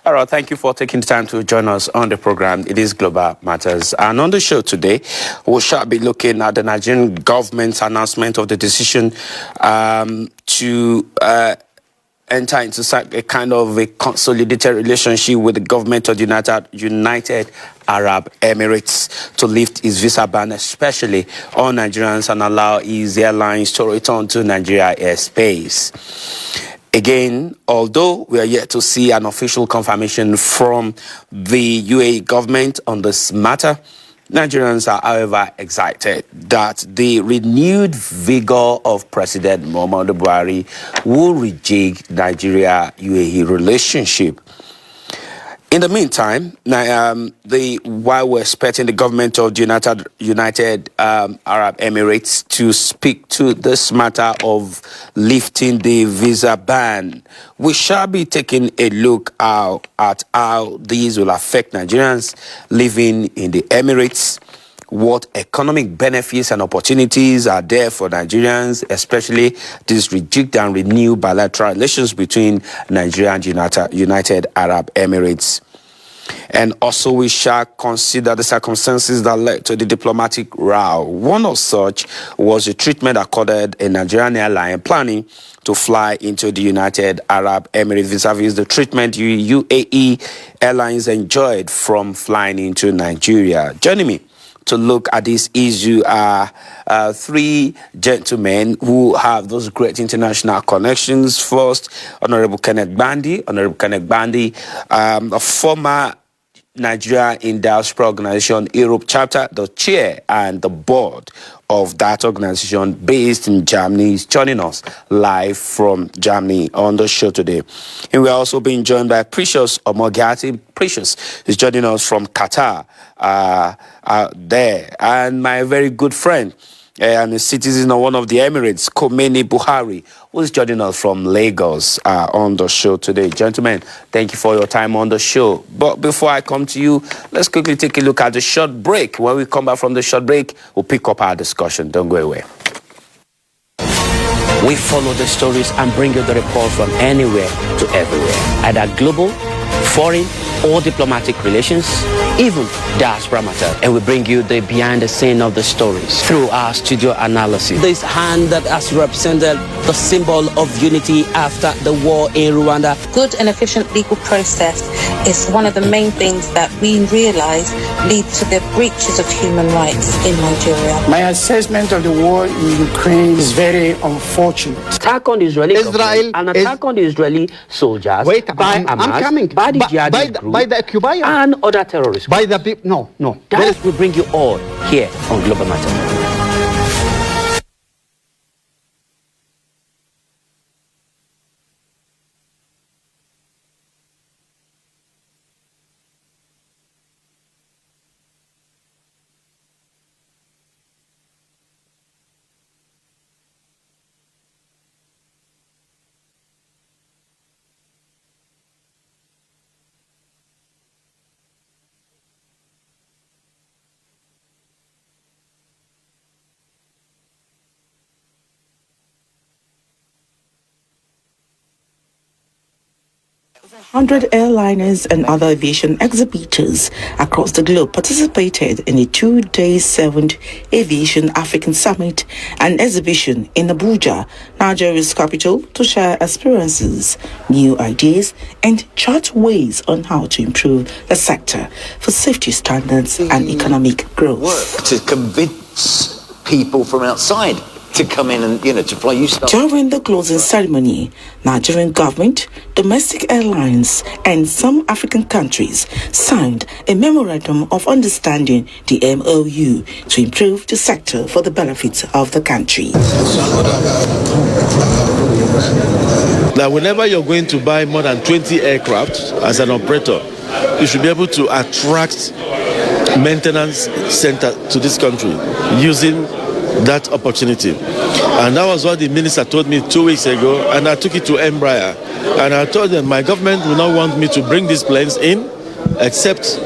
All right, thank you for taking the time to join us on the program. It is Global Matters. And on the show today, we shall be looking at the Nigerian government's announcement of the decision to enter into a kind of a consolidated relationship with the government of the United Arab Emirates to lift its visa ban, especially on Nigerians, and allow its airlines to return to Nigeria airspace. Again, although we are yet to see an official confirmation from the UAE government on this matter, Nigerians are, however, excited that the renewed vigor of President Muhammadu Buhari will rejig Nigeria-UAE relationship. In the meantime, while we're expecting the government of the United Arab Emirates to speak to this matter of lifting the visa ban, we shall be taking a look at how these will affect Nigerians living in the Emirates, what economic benefits and opportunities are there for Nigerians, especially this rejigged and renewed bilateral relations between Nigeria and United Arab Emirates. And also we shall consider the circumstances that led to the diplomatic row. One of such was the treatment accorded a Nigerian airline planning to fly into the United Arab Emirates vis-a-vis the treatment UAE airlines enjoyed from flying into Nigeria. Joining me to look at this issue are three gentlemen who have those great international connections. First, Honorable Kenneth Gbandi. Honorable Kenneth Gbandi, a former Nigeria in Diaspora Organization Europe chapter, the chair and the board of that organization based in Germany, is joining us live from Germany on the show today. And we're also being joined by Precious Omogati. Precious is joining us from Qatar there. And my very good friend and a citizen of one of the Emirates, Khomeini Buhari, who is joining us from Lagos on the show today. Gentlemen, thank you for your time on the show. But before I come to you, let's quickly take a look at the short break. When we come back from the short break, we'll pick up our discussion. Don't go away. We follow the stories and bring you the report from anywhere to everywhere, either global, foreign, or diplomatic relations, even diaspora matters. And we bring you the behind the scene of the stories through our studio analysis. This hand that has represented the symbol of unity after the war in Rwanda. Good and efficient legal process is one of the main things that we realize lead to the breaches of human rights in Nigeria. My assessment of the war in Ukraine is very unfortunate. Attack on the Israeli government, an attack on the Israeli soldiers by Hamas, by the jihadi group, by the occupier, and other terrorists. By the people. No. That will bring you all here on Global Matters. Over 100 airliners and other aviation exhibitors across the globe participated in the 2-day 7th Aviation African Summit and exhibition in Abuja, Nigeria's capital, to share experiences, new ideas, and chart ways on how to improve the sector for safety standards and economic growth. Work to convince people from outside to come in and, to fly. During the closing ceremony, Nigerian government, domestic airlines, and some African countries signed a memorandum of understanding, the MOU, to improve the sector for the benefit of the country. That whenever you're going to buy more than 20 aircraft as an operator, you should be able to attract maintenance center to this country using that opportunity. And that was what the minister told me 2 weeks ago, and I took it to Embraer. And I told them my government will not want me to bring these planes in, except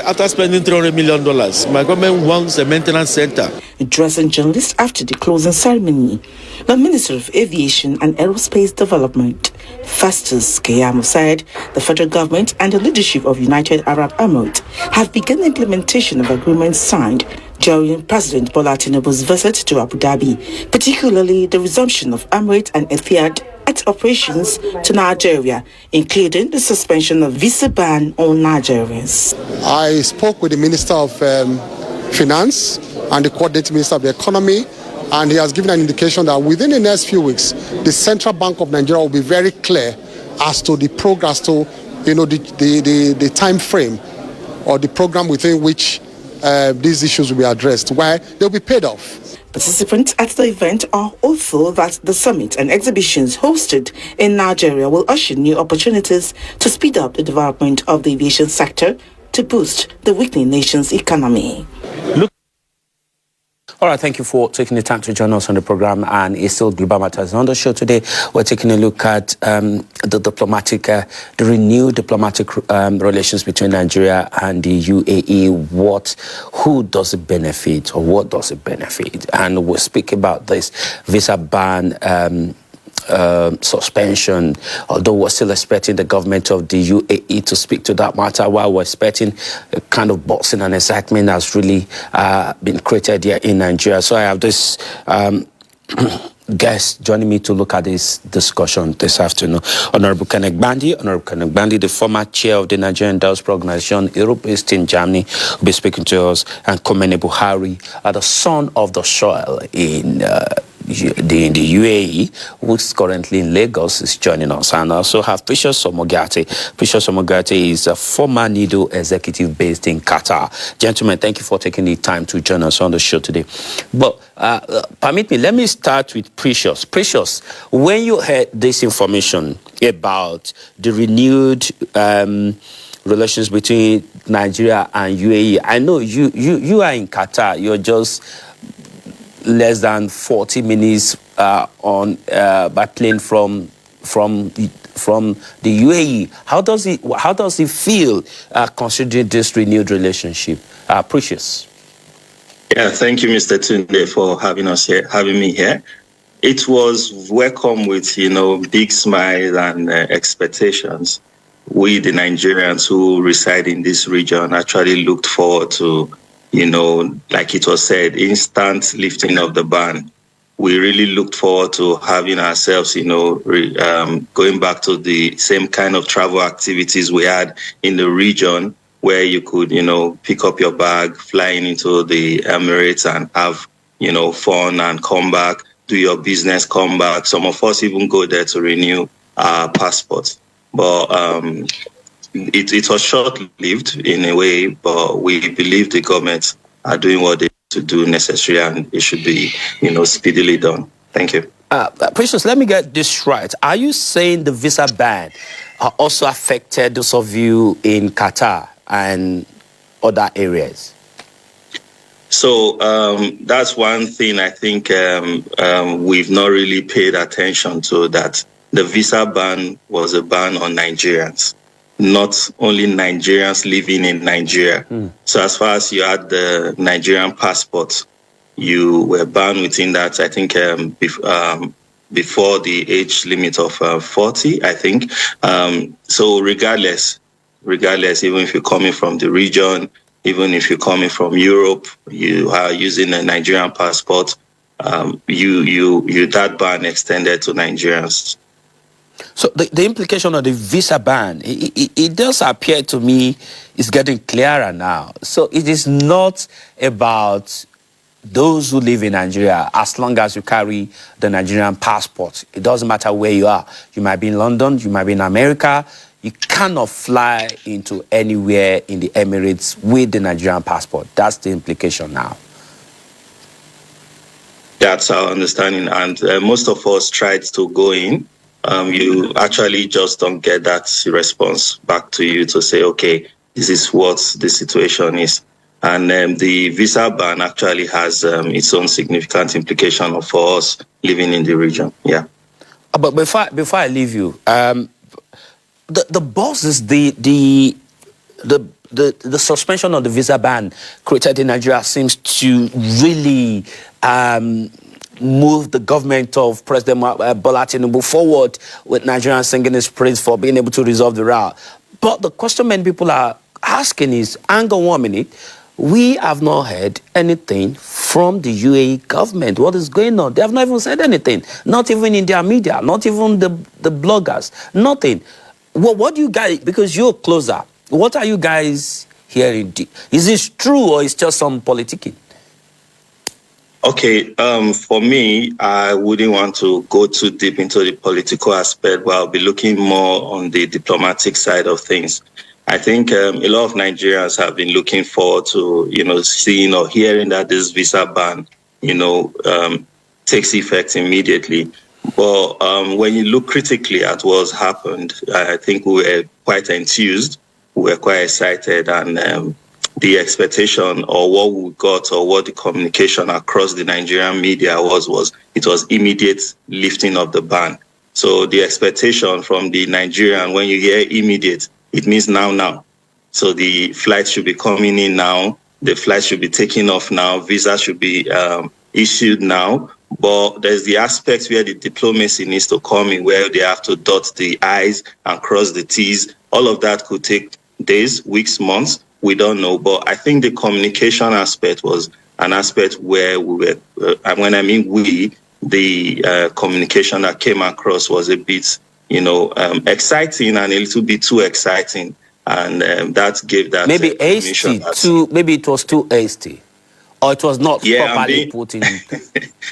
after spending $300 million. My government wants a maintenance center. addressing journalists after the closing ceremony. The Minister of Aviation and Aerospace Development, Festus Keyamo, said the federal government and the leadership of United Arab Emirates have begun implementation of agreements signed during President Bola Tinubu's visit to Abu Dhabi, particularly the resumption of Emirates and Etihad operations to Nigeria, including the suspension of visa ban on Nigerians. I spoke with the Minister of Finance and the Coordinating Minister of the Economy, and he has given an indication that within the next few weeks, the Central Bank of Nigeria will be very clear as to the progress, to the time frame or the program within which these issues will be addressed, where they'll be paid off. Participants at the event are hopeful that the summit and exhibitions hosted in Nigeria will usher new opportunities to speed up the development of the aviation sector to boost the weakening nation's economy. All right, thank you for taking the time to join us on the program, and it's still Global Matters. On the show today, we're taking a look at the renewed diplomatic relations between Nigeria and the UAE. Who does it benefit, or what does it benefit? And we'll speak about this visa ban suspension, although we're still expecting the government of the UAE to speak to that matter, while we're expecting a kind of boxing and excitement that's really been created here in Nigeria. So I have this guest joining me to look at this discussion this afternoon. Honorable Kenneth Bandi, the former chair of the Nigerian diaspora organization, Europe based in Germany, will be speaking to us, and Komene Buhari, the son of the soil in the UAE, who's currently in Lagos, is joining us. And I also have Precious Omogate. Precious Omogate is a former NIDO executive based in Qatar. Gentlemen, thank you for taking the time to join us on the show today. But permit me, let me start with Precious. Precious, when you heard this information about the renewed relations between Nigeria and UAE, I know you are in Qatar. You're just less than 40 minutes by plane from the UAE. How does it feel considering this renewed relationship? Precious. Yeah, thank you, Mr. Tunde, for having me here. It was welcome with big smiles and expectations. We, the Nigerians who reside in this region, actually looked forward to, like it was said, instant lifting of the ban. We really looked forward to having ourselves, going back to the same kind of travel activities we had in the region, where you could, pick up your bag, flying into the Emirates and have, fun and come back, do your business, come back. Some of us even go there to renew our passports. But it was short-lived in a way, but we believe the government are doing what they to do necessary, and it should be, speedily done. Thank you. Precious, let me get this right. Are you saying the visa ban also affected those of you in Qatar and other areas? So that's one thing I think we've not really paid attention to, that the visa ban was a ban on Nigerians, not only Nigerians living in Nigeria. So as far as you had the Nigerian passport, you were banned within that, I think, before the age limit of 40, I think. So regardless, even if you're coming from the region, even if you're coming from Europe, you are using a Nigerian passport, that ban extended to Nigerians. So the implication of the visa ban, it does appear to me is getting clearer now. So it is not about those who live in Nigeria, as long as you carry the Nigerian passport. It doesn't matter where you are. You might be in London, you might be in America. You cannot fly into anywhere in the Emirates with the Nigerian passport. That's the implication now. That's our understanding. And most of us tried to go in. You actually just don't get that response back to you to say, okay, this is what the situation is. And the visa ban actually has its own significant implication for us living in the region. Yeah. But before I leave you, the bosses, the the suspension of the visa ban created in Nigeria seems to really move the government of President Bola Tinubu forward, with Nigerians singing his praise for being able to resolve the row. But the question many people are asking is, hang on 1 minute, we have not heard anything from the UAE government. What is going on? They have not even said anything. Not even in their media, not even the bloggers, nothing. What do you guys, because you're closer, what are you guys hearing? Is this true or is just some politicking? Okay, for me, I wouldn't want to go too deep into the political aspect, but I'll be looking more on the diplomatic side of things. I think a lot of Nigerians have been looking forward to, seeing or hearing that this visa ban, takes effect immediately. But when you look critically at what's happened, I think we were quite enthused, we were quite excited, and the expectation or what we got or what the communication across the Nigerian media was it was immediate lifting of the ban. So the expectation from the Nigerian, when you hear immediate, it means now. So the flights should be coming in now. The flights should be taking off now. Visa should be issued now. But there's the aspect where the diplomacy needs to come in, where they have to dot the I's and cross the T's. All of that could take days, weeks, months. We don't know. But I think the communication aspect was an aspect where we were, and when I mean we, the communication that came across was a bit, exciting and a little bit too exciting. And that gave that maybe hasty, maybe it was too hasty. Or it was not properly put in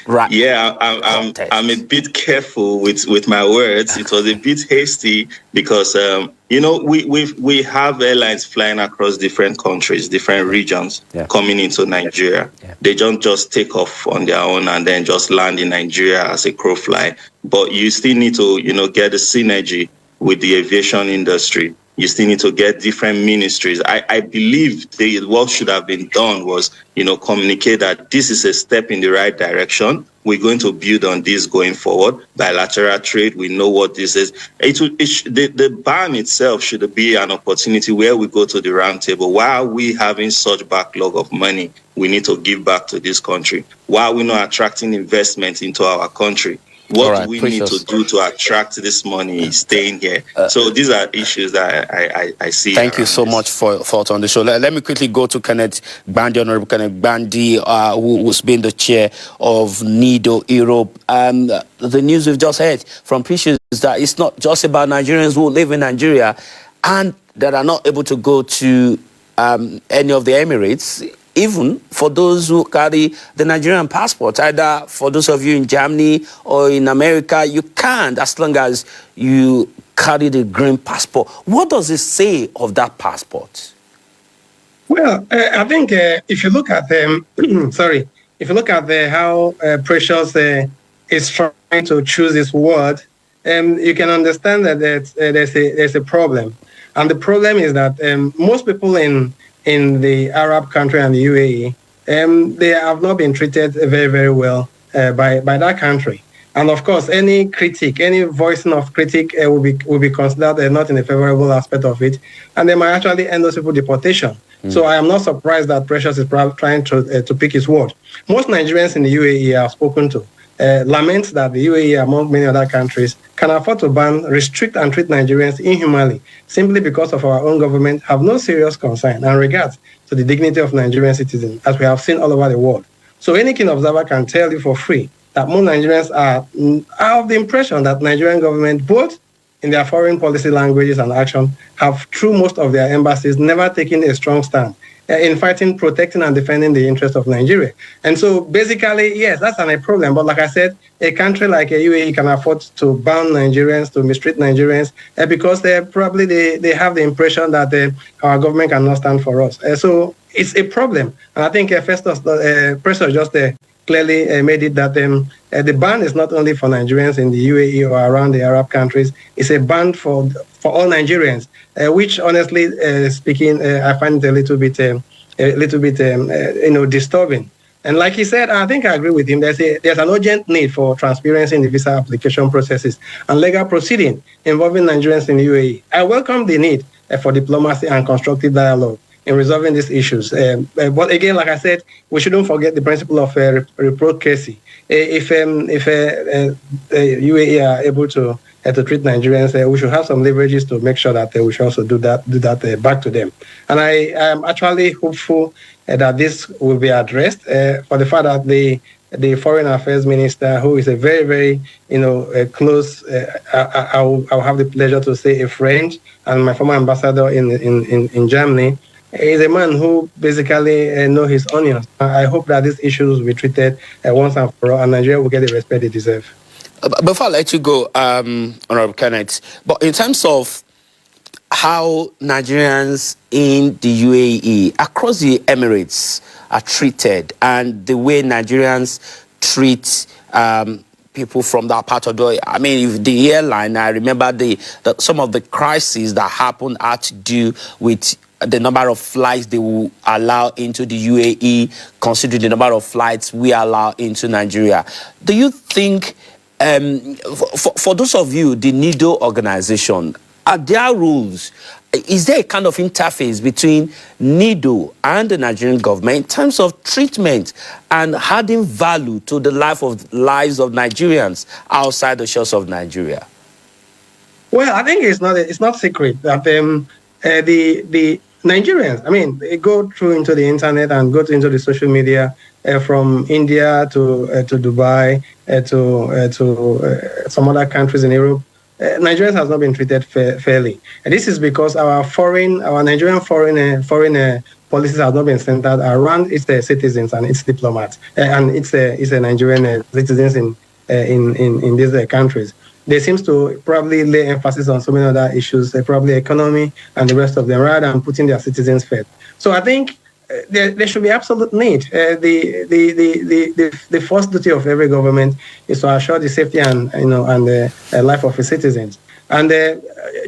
right. Yeah, I'm a bit careful with my words. It was a bit hasty because we have airlines flying across different countries, different regions, coming into Nigeria. Yeah. They don't just take off on their own and then just land in Nigeria as a crow fly. But you still need to get the synergy with the aviation industry. You still need to get different ministries. I believe what should have been done was, communicate that this is a step in the right direction. We're going to build on this going forward. Bilateral trade, we know what this is. The ban itself should be an opportunity where we go to the round table. Why are we having such backlog of money we need to give back to this country? Why are we not attracting investment into our country? What do we need to do to attract this money staying here? So these are issues that I see. Thank you so much for thoughts on the show. Let me quickly go to Kenneth Gbandi, Honorable Kenneth Gbandi, who's been the chair of NIDO Europe. The news we've just heard from Precious is that it's not just about Nigerians who live in Nigeria and that are not able to go to any of the Emirates. Even for those who carry the Nigerian passport, either for those of you in Germany or in America, you can't as long as you carry the green passport. What does it say of that passport? Well, I think if you look at them, if you look at how Precious is trying to choose this word, you can understand that there's a problem. And the problem is that most people in the Arab country and the UAE, they have not been treated very, very well by that country. And of course, any critique, any voicing of critique will be considered not in a favorable aspect of it, and they might actually end those people deportation. So I am not surprised that Precious is trying to pick his word. Most Nigerians in the UAE I have spoken to lament that the UAE, among many other countries, can afford to restrict and treat Nigerians inhumanly simply because of our own government have no serious concern and regard to the dignity of Nigerian citizens, as we have seen all over the world. So any keen observer can tell you for free that most Nigerians are of the impression that Nigerian government, both in their foreign policy languages and action, have, through most of their embassies, never taken a strong stand in fighting, protecting, and defending the interests of Nigeria. And so basically, yes, that's a problem. But like I said, a country like a UAE can afford to ban Nigerians, to mistreat Nigerians, because they have the impression that our government cannot stand for us. So it's a problem. And I think Precious just clearly made it that the ban is not only for Nigerians in the UAE or around the Arab countries, it's a ban for all Nigerians, which honestly speaking, I find it a little bit disturbing. And like he said, I think I agree with him. There's an urgent need for transparency in the visa application processes and legal proceeding involving Nigerians in the UAE. I welcome the need for diplomacy and constructive dialogue in resolving these issues. But again, like I said, we shouldn't forget the principle of reciprocity. If UAE are able to treat Nigerians, we should have some leverages to make sure that we should also do that back to them. And I am actually hopeful that this will be addressed for the fact that the Foreign Affairs Minister, who is a very, very, close, I'll have the pleasure to say a friend, and my former ambassador in Germany, is a man who basically knows his onions. I hope that these issues will be treated once and for all, and Nigeria will get the respect they deserve. Before I let you go, Honorable Kenneth, but in terms of how Nigerians in the UAE, across the Emirates, are treated, and the way Nigerians treat people from that part of the... I mean, if the airline, I remember some of the crises that happened had to do with the number of flights they will allow into the UAE, considering the number of flights we allow into Nigeria. Do you think, for those of you, the NIDO organization, are there rules? Is there a kind of interface between NIDO and the Nigerian government in terms of treatment and adding value to the lives of Nigerians outside the shores of Nigeria? Well, I think it's not secret that the Nigerians, I mean, they go through into the internet and go into the social media from India to Dubai to some other countries in Europe. Nigerians has not been treated fairly, and this is because our Nigerian foreign policies have not been centered around its citizens and its diplomats and its Nigerian citizens in these countries. They seems to probably lay emphasis on so many other issues, probably economy and the rest of them, rather than putting their citizens first. So I think there should be absolute need. The first duty of every government is to assure the safety and the life of its citizens. And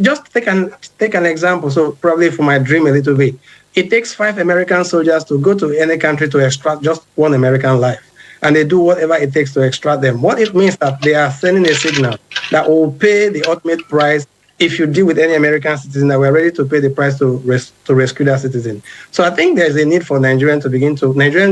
just take an example. So probably for my dream a little bit, it takes 5 American soldiers to go to any country to extract just 1 American life. And they do whatever it takes to extract them. What it means that they are sending a signal that will pay the ultimate price if you deal with any American citizen, that we're ready to pay the price to rescue that citizen. So I think there's a need for Nigerian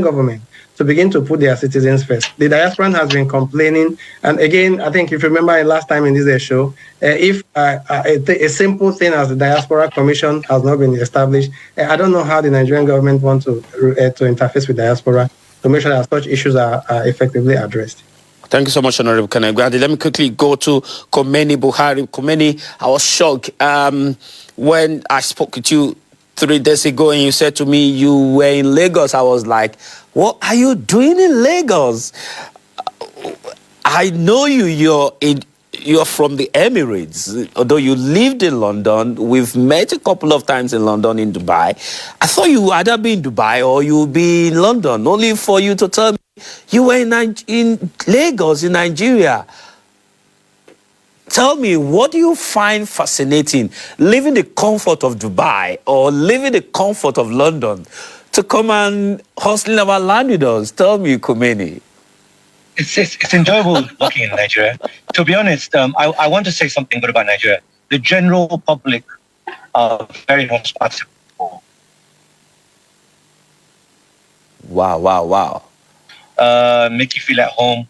government to begin to put their citizens first. The diaspora has been complaining, and again, I think if you remember last time in this show, if a simple thing as the Diaspora Commission has not been established, I don't know how the Nigerian government wants to interface with diaspora to make sure that such issues are effectively addressed. Thank you so much, Honorable Kenneth. Let me quickly go to Khomeini Buhari. Khomeini, I was shocked when I spoke with you 3 days ago and you said to me you were in Lagos. I was like, what are you doing in Lagos? I know you're from the Emirates, although you lived in London. We've met a couple of times in London, in Dubai. I thought you would either be in Dubai or you would be in London, only for you to tell me you were in Lagos, in Nigeria. Tell me, what do you find fascinating, living the comfort of Dubai or living the comfort of London to come and hustling our land with us? Tell me, Khomeini. It's enjoyable working in Nigeria. To be honest, I want to say something good about Nigeria. The general public are very responsible. Wow. Make you feel at home.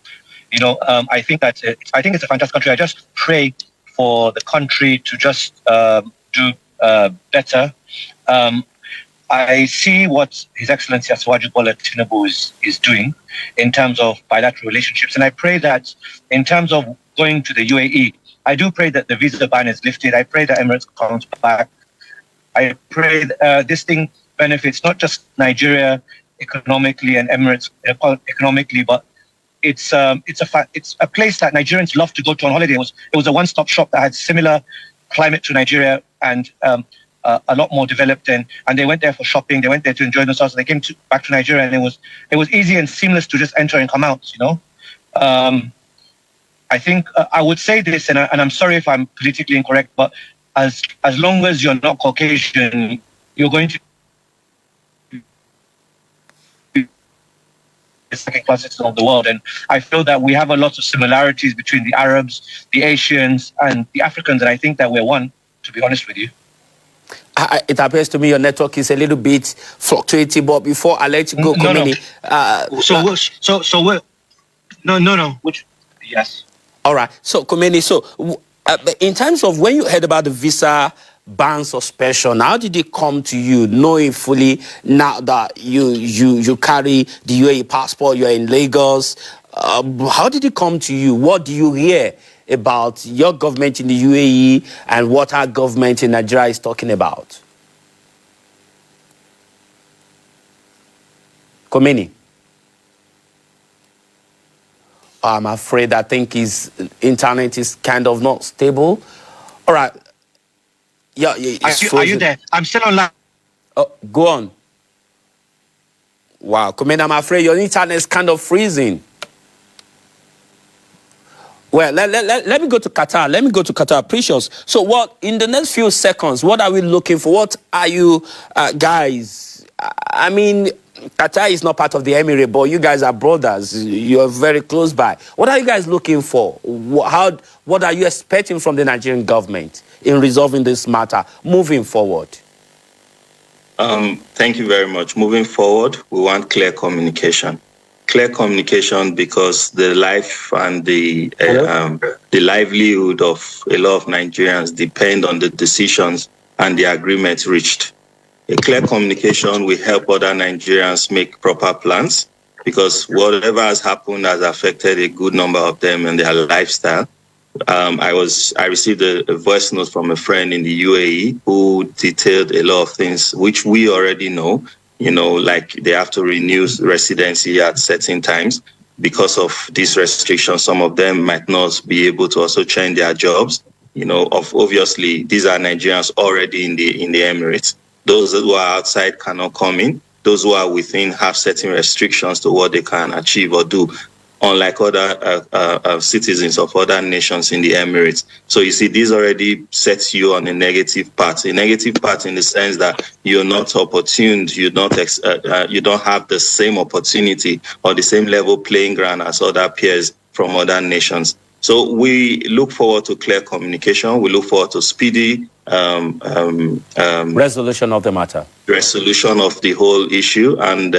I think it's a fantastic country. I just pray for the country to just do better. I see what His Excellency Asiwaju Bola Tinubu is doing in terms of bilateral relationships. And I pray that in terms of going to the UAE, I do pray that the visa ban is lifted. I pray that Emirates comes back. I pray this thing benefits not just Nigeria economically and Emirates economically, but it's a place that Nigerians love to go to on holiday. It was a one-stop shop that had similar climate to Nigeria and a lot more developed, and they went there for shopping. They went there to enjoy themselves. They came back to Nigeria, and it was easy and seamless to just enter and come out. I think I would say this, and I'm sorry if I'm politically incorrect, but as long as you're not Caucasian, you're going to be the second-class citizen of the world. And I feel that we have a lot of similarities between the Arabs, the Asians, and the Africans, and I think that we're one, to be honest with you. It appears to me your network is a little bit fluctuating, but before I let you go, Komini. No. Yes. All right. So, Komini, in terms of when you heard about the visa ban suspension, how did it come to you, knowing fully now that you carry the UAE passport, you're in Lagos? How did it come to you? What do you hear about your government in the UAE and what our government in Nigeria is talking about? Komini? I'm afraid I think his internet is kind of not stable. All right. Yeah, are you there? I'm still online. Oh, go on. Wow, Komini, I'm afraid your internet is kind of freezing. Well, let me go to Qatar. Precious. So what, in the next few seconds, what are we looking for? What are you guys? I mean, Qatar is not part of the Emirates, but you guys are brothers. You're very close by. What are you guys looking for? What are you expecting from the Nigerian government in resolving this matter moving forward? Thank you very much. Moving forward, we want clear communication. Clear communication because the life and the livelihood of a lot of Nigerians depend on the decisions and the agreements reached. A clear communication will help other Nigerians make proper plans because whatever has happened has affected a good number of them and their lifestyle. I received a voice note from a friend in the UAE who detailed a lot of things which we already know. You know, like they have to renew residency at certain times. Because of these restrictions, some of them might not be able to also change their jobs. You know, obviously, these are Nigerians already in the Emirates. Those who are outside cannot come in. Those who are within have certain restrictions to what they can achieve or do, unlike other citizens of other nations in the Emirates. So you see, this already sets you on a negative path in the sense that you're not opportuned, you don't have the same opportunity or the same level playing ground as other peers from other nations. So we look forward to clear communication. We look forward to speedy resolution of the matter. Resolution of the whole issue and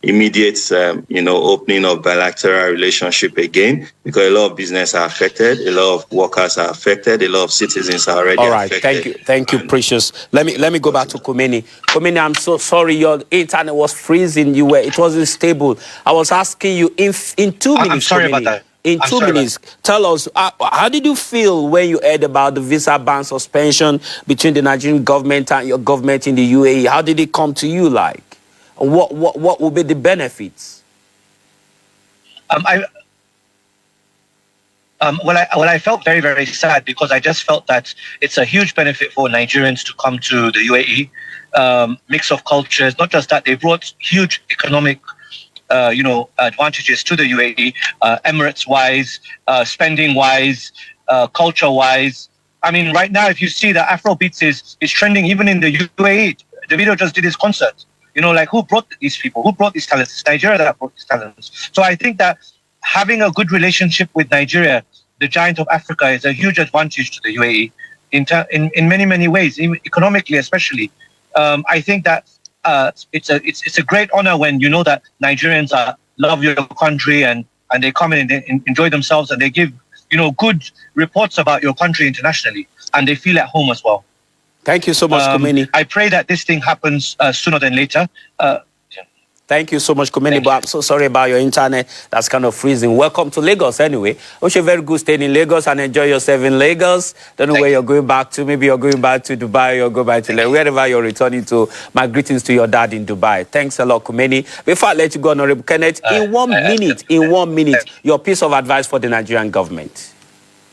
immediate, opening of bilateral relationship again, because a lot of business are affected, a lot of workers are affected, a lot of citizens are already affected. All right, thank you, Precious. Let me go back to Komini. Komini, I'm so sorry, your internet was freezing. It wasn't stable. I was asking you in 2 minutes. I'm sorry about that. In 2 minutes, tell us, how did you feel when you heard about the visa ban suspension between the Nigerian government and your government in the UAE? How did it come to you like? What will be the benefits? I felt very, very sad because I just felt that it's a huge benefit for Nigerians to come to the UAE. Mix of cultures, not just that, they brought huge economic advantages to the UAE, Emirates-wise, spending-wise, culture-wise. I mean, right now, if you see that Afrobeats is trending even in the UAE. Davido just did his concert. You know, like who brought these people? Who brought these talents? It's Nigeria that brought these talents. So I think that having a good relationship with Nigeria, the giant of Africa, is a huge advantage to the UAE in many, many ways, economically especially. I think that it's a great honor when you know that Nigerians love your country and they come in and they enjoy themselves and they give good reports about your country internationally and they feel at home as well. Thank you so much, Komini. I pray that this thing happens sooner than later. Thank you so much, Komini, but I'm so sorry about your internet. That's kind of freezing. Welcome to Lagos anyway. Wish you a very good stay in Lagos and enjoy yourself in Lagos. Don't know where you're going back to. Maybe you're going back to Dubai or go back to wherever you're returning to. My greetings to your dad in Dubai. Thanks a lot, Komini. Before I let you go, Honorable Kenneth, in one minute, your piece of advice for the Nigerian government.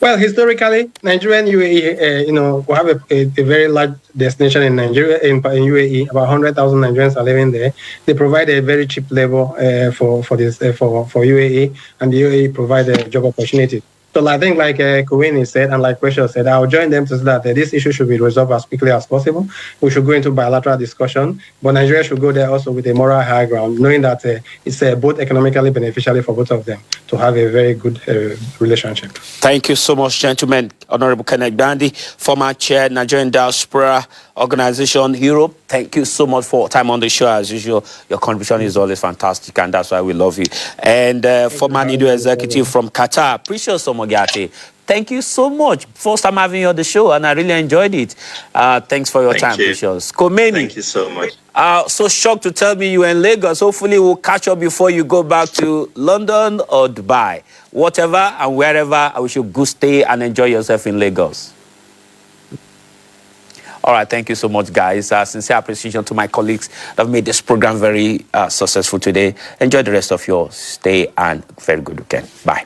Well, historically, Nigeria-UAE, we have a very large destination in Nigeria, in UAE. About 100,000 Nigerians are living there. They provide a very cheap labor for UAE, and the UAE provide a job opportunity. So I think like Kowini said and like Precious said, I'll join them to say that this issue should be resolved as quickly as possible. We should go into bilateral discussion, but Nigeria should go there also with a moral high ground, knowing that it's both economically beneficial for both of them to have a very good relationship. Thank you so much, gentlemen. Honorable Kenneth Gandhi, former chair, Nigerian Diaspora Organization, Europe. Thank you so much for time on the show. As usual, your contribution is always fantastic, and that's why we love you. And former NIDO executive from Qatar, Precious Omogate. Thank you so much. First time having you on the show, and I really enjoyed it. Thanks for your time, Precious. Komeni. Thank you so much. So shocked to tell me you're in Lagos. Hopefully we'll catch up before you go back to London or Dubai. Whatever and wherever, I wish you a good stay and enjoy yourself in Lagos. All right, thank you so much, guys. Sincere appreciation to my colleagues that have made this program very successful today. Enjoy the rest of your stay and very good weekend. Bye.